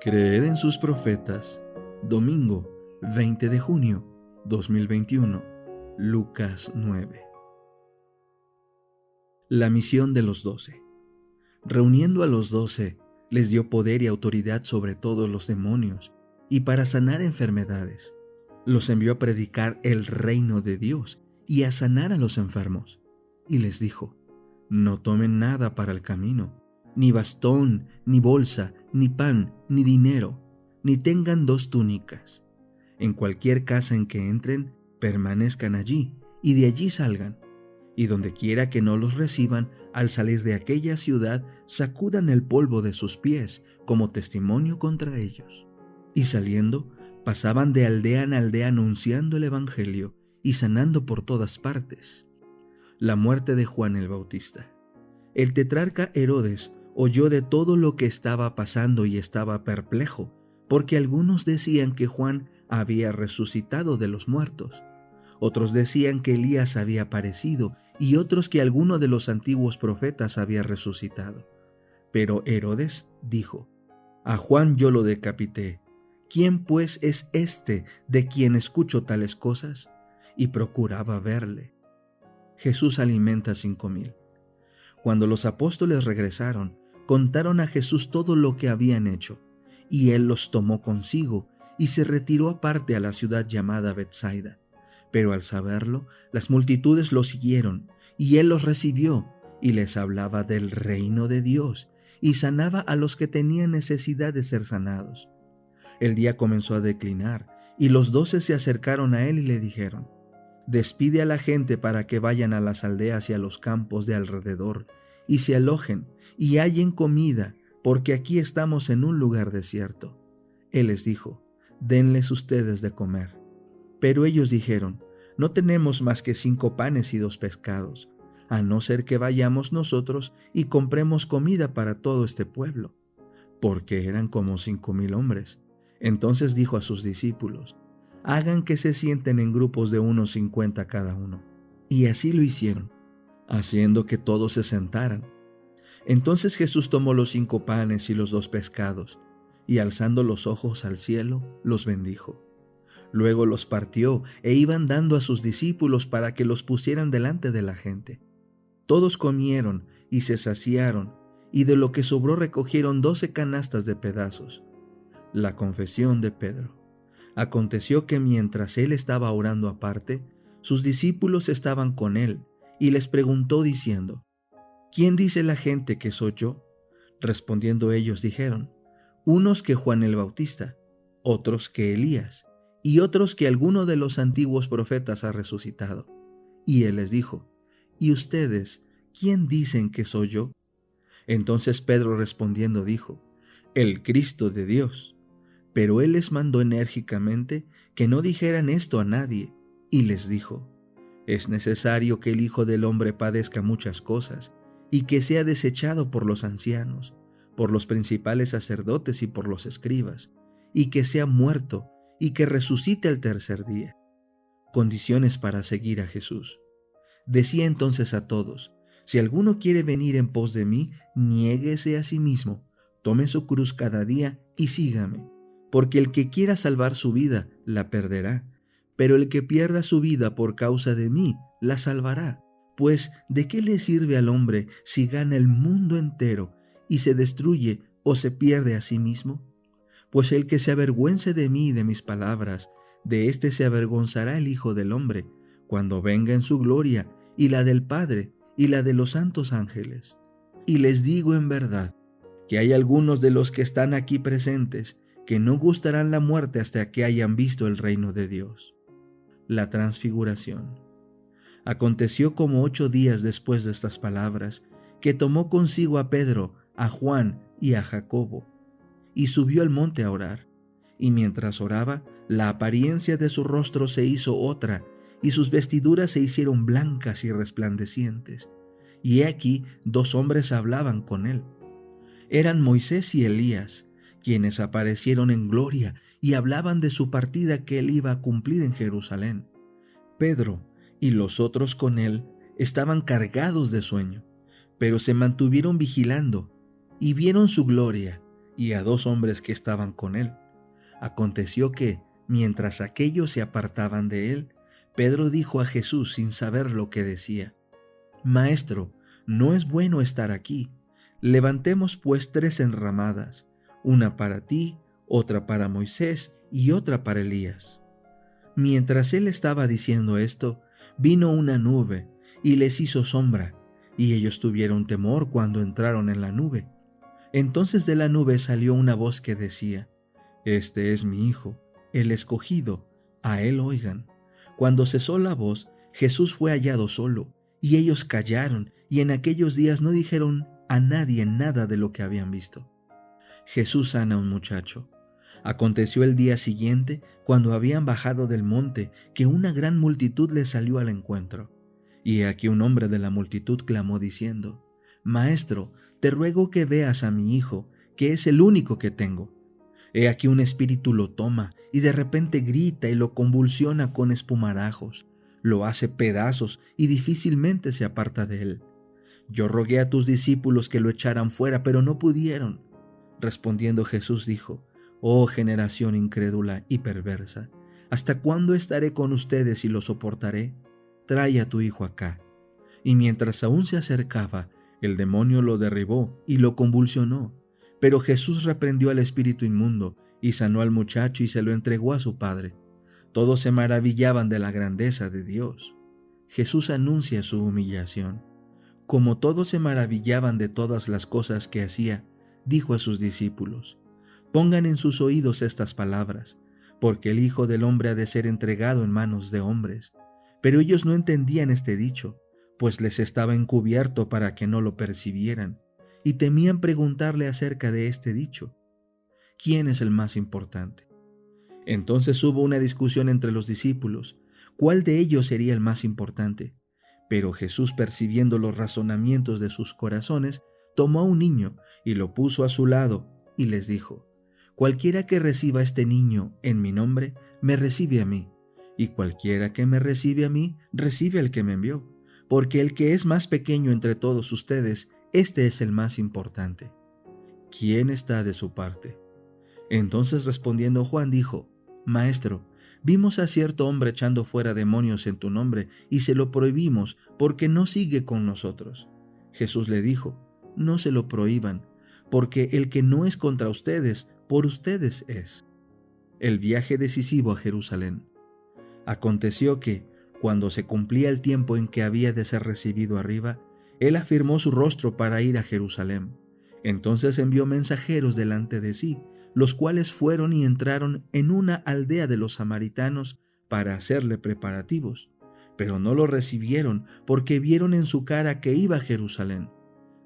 Creed en sus profetas. Domingo 20 de junio 2021. Lucas 9. La misión de los 12. Reuniendo a los 12, les dio poder y autoridad sobre todos los demonios y para sanar enfermedades. Los envió a predicar el reino de Dios y a sanar a los enfermos. Y les dijo: no tomen nada para el camino, ni bastón, ni bolsa, ni pan, ni dinero, ni tengan 2 túnicas. En cualquier casa en que entren, permanezcan allí, y de allí salgan. Y donde quiera que no los reciban, al salir de aquella ciudad, sacudan el polvo de sus pies como testimonio contra ellos. Y saliendo, pasaban de aldea en aldea anunciando el evangelio y sanando por todas partes. La muerte de Juan el Bautista. El tetrarca Herodes oyó de todo lo que estaba pasando y estaba perplejo, porque algunos decían que Juan había resucitado de los muertos. Otros decían que Elías había aparecido y otros que alguno de los antiguos profetas había resucitado. Pero Herodes dijo: a Juan yo lo decapité. ¿Quién pues es este de quien escucho tales cosas? Y procuraba verle. Jesús alimenta a 5,000. Cuando los apóstoles regresaron, contaron a Jesús todo lo que habían hecho, y él los tomó consigo y se retiró aparte a la ciudad llamada Betsaida. Pero al saberlo, las multitudes lo siguieron, y él los recibió y les hablaba del reino de Dios, y sanaba a los que tenían necesidad de ser sanados. El día comenzó a declinar, y los 12 se acercaron a él y le dijeron: despide a la gente para que vayan a las aldeas y a los campos de alrededor, y se alojen, y hallen comida, porque aquí estamos en un lugar desierto. Él les dijo: denles ustedes de comer. Pero ellos dijeron: no tenemos más que 5 panes y 2 pescados, a no ser que vayamos nosotros y compremos comida para todo este pueblo. Porque eran como 5,000 hombres. Entonces dijo a sus discípulos: hagan que se sienten en grupos de unos 50 cada uno. Y así lo hicieron, haciendo que todos se sentaran. Entonces Jesús tomó los 5 panes y los 2 pescados, y alzando los ojos al cielo, los bendijo. Luego los partió e iban dando a sus discípulos para que los pusieran delante de la gente. Todos comieron y se saciaron, y de lo que sobró recogieron 12 canastas de pedazos. La confesión de Pedro. Aconteció que mientras él estaba orando aparte, sus discípulos estaban con él, y les preguntó diciendo: ¿quién dice la gente que soy yo? Respondiendo ellos dijeron: unos que Juan el Bautista, otros que Elías, y otros que alguno de los antiguos profetas ha resucitado. Y él les dijo: ¿y ustedes, quién dicen que soy yo? Entonces Pedro respondiendo dijo: el Cristo de Dios. Pero él les mandó enérgicamente que no dijeran esto a nadie, y les dijo: es necesario que el Hijo del Hombre padezca muchas cosas, y que sea desechado por los ancianos, por los principales sacerdotes y por los escribas, y que sea muerto, y que resucite al tercer día. Condiciones para seguir a Jesús. Decía entonces a todos: si alguno quiere venir en pos de mí, niéguese a sí mismo, tome su cruz cada día y sígame. Porque el que quiera salvar su vida, la perderá, pero el que pierda su vida por causa de mí, la salvará. Pues, ¿de qué le sirve al hombre si gana el mundo entero y se destruye o se pierde a sí mismo? Pues el que se avergüence de mí y de mis palabras, de éste se avergonzará el Hijo del Hombre, cuando venga en su gloria, y la del Padre, y la de los santos ángeles. Y les digo en verdad, que hay algunos de los que están aquí presentes que no gustarán la muerte hasta que hayan visto el reino de Dios. La transfiguración. Aconteció como 8 días después de estas palabras, que tomó consigo a Pedro, a Juan y a Jacobo, y subió al monte a orar. Y mientras oraba, la apariencia de su rostro se hizo otra, y sus vestiduras se hicieron blancas y resplandecientes. Y he aquí 2 hombres hablaban con él. Eran Moisés y Elías, quienes aparecieron en gloria y hablaban de su partida que él iba a cumplir en Jerusalén. Pedro y los otros con él estaban cargados de sueño, pero se mantuvieron vigilando, y vieron su gloria, y a 2 hombres que estaban con él. Aconteció que, mientras aquellos se apartaban de él, Pedro dijo a Jesús sin saber lo que decía: Maestro, no es bueno estar aquí. Levantemos pues 3 enramadas, una para ti, otra para Moisés y otra para Elías. Mientras él estaba diciendo esto, vino una nube y les hizo sombra, y ellos tuvieron temor cuando entraron en la nube. Entonces de la nube salió una voz que decía: Este es mi Hijo, el escogido, a él oigan. Cuando cesó la voz, Jesús fue hallado solo, y ellos callaron, y en aquellos días no dijeron a nadie nada de lo que habían visto. Jesús sana a un muchacho. Aconteció el día siguiente, cuando habían bajado del monte, que una gran multitud les salió al encuentro. Y he aquí un hombre de la multitud clamó diciendo: Maestro, te ruego que veas a mi hijo, que es el único que tengo. He aquí un espíritu lo toma, y de repente grita y lo convulsiona con espumarajos, lo hace pedazos y difícilmente se aparta de él. Yo rogué a tus discípulos que lo echaran fuera, pero no pudieron. Respondiendo Jesús dijo: Oh generación incrédula y perversa, ¿hasta cuándo estaré con ustedes y lo soportaré? Trae a tu hijo acá. Y mientras aún se acercaba, el demonio lo derribó y lo convulsionó. Pero Jesús reprendió al espíritu inmundo y sanó al muchacho y se lo entregó a su padre. Todos se maravillaban de la grandeza de Dios. Jesús anuncia su humillación. Como todos se maravillaban de todas las cosas que hacía, dijo a sus discípulos: Pongan en sus oídos estas palabras, porque el Hijo del Hombre ha de ser entregado en manos de hombres. Pero ellos no entendían este dicho, pues les estaba encubierto para que no lo percibieran, y temían preguntarle acerca de este dicho: ¿Quién es el más importante? Entonces hubo una discusión entre los discípulos, ¿cuál de ellos sería el más importante? Pero Jesús, percibiendo los razonamientos de sus corazones, tomó a un niño y lo puso a su lado, y les dijo: Cualquiera que reciba a este niño en mi nombre, me recibe a mí, y cualquiera que me recibe a mí, recibe al que me envió, porque el que es más pequeño entre todos ustedes, este es el más importante. ¿Quién está de su parte? Entonces respondiendo Juan dijo: Maestro, vimos a cierto hombre echando fuera demonios en tu nombre, y se lo prohibimos, porque no sigue con nosotros. Jesús le dijo: No se lo prohíban, porque el que no es contra ustedes, por ustedes es. El viaje decisivo a Jerusalén. Aconteció que, cuando se cumplía el tiempo en que había de ser recibido arriba, él afirmó su rostro para ir a Jerusalén. Entonces envió mensajeros delante de sí, los cuales fueron y entraron en una aldea de los samaritanos para hacerle preparativos. Pero no lo recibieron, porque vieron en su cara que iba a Jerusalén.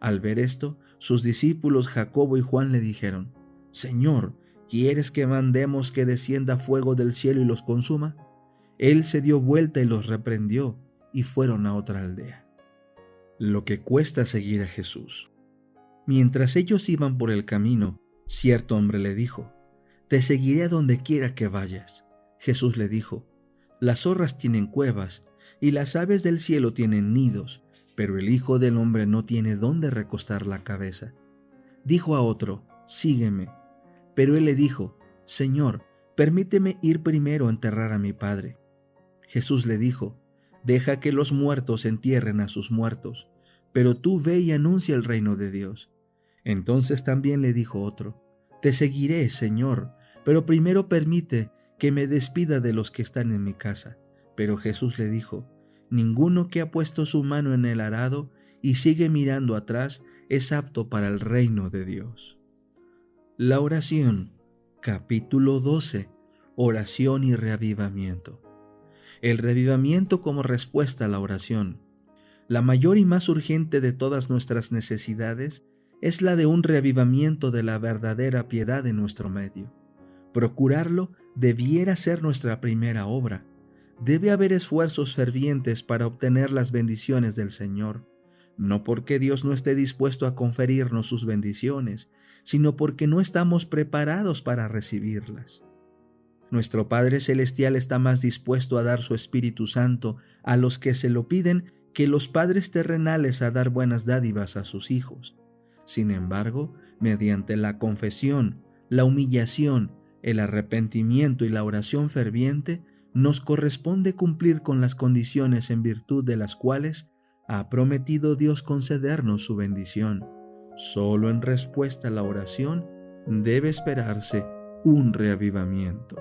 Al ver esto, sus discípulos Jacobo y Juan le dijeron: Señor, ¿quieres que mandemos que descienda fuego del cielo y los consuma? Él se dio vuelta y los reprendió, y fueron a otra aldea. Lo que cuesta seguir a Jesús. Mientras ellos iban por el camino, cierto hombre le dijo: Te seguiré a donde quiera que vayas. Jesús le dijo: Las zorras tienen cuevas, y las aves del cielo tienen nidos, pero el Hijo del Hombre no tiene dónde recostar la cabeza. Dijo a otro: Sígueme. Pero él le dijo: Señor, permíteme ir primero a enterrar a mi padre. Jesús le dijo: Deja que los muertos entierren a sus muertos, pero tú ve y anuncia el reino de Dios. Entonces también le dijo otro: Te seguiré, Señor, pero primero permite que me despida de los que están en mi casa. Pero Jesús le dijo: Ninguno que ha puesto su mano en el arado y sigue mirando atrás es apto para el reino de Dios. La oración, capítulo 12, oración y reavivamiento. El reavivamiento como respuesta a la oración. La mayor y más urgente de todas nuestras necesidades es la de un reavivamiento de la verdadera piedad en nuestro medio. Procurarlo debiera ser nuestra primera obra. Debe haber esfuerzos fervientes para obtener las bendiciones del Señor, no porque Dios no esté dispuesto a conferirnos sus bendiciones, sino porque no estamos preparados para recibirlas. Nuestro Padre Celestial está más dispuesto a dar su Espíritu Santo a los que se lo piden que los padres terrenales a dar buenas dádivas a sus hijos. Sin embargo, Mediante la confesión, la humillación, el arrepentimiento y la oración ferviente, nos corresponde cumplir con las condiciones en virtud de las cuales ha prometido Dios concedernos su bendición. Solo en respuesta a la oración debe esperarse un reavivamiento.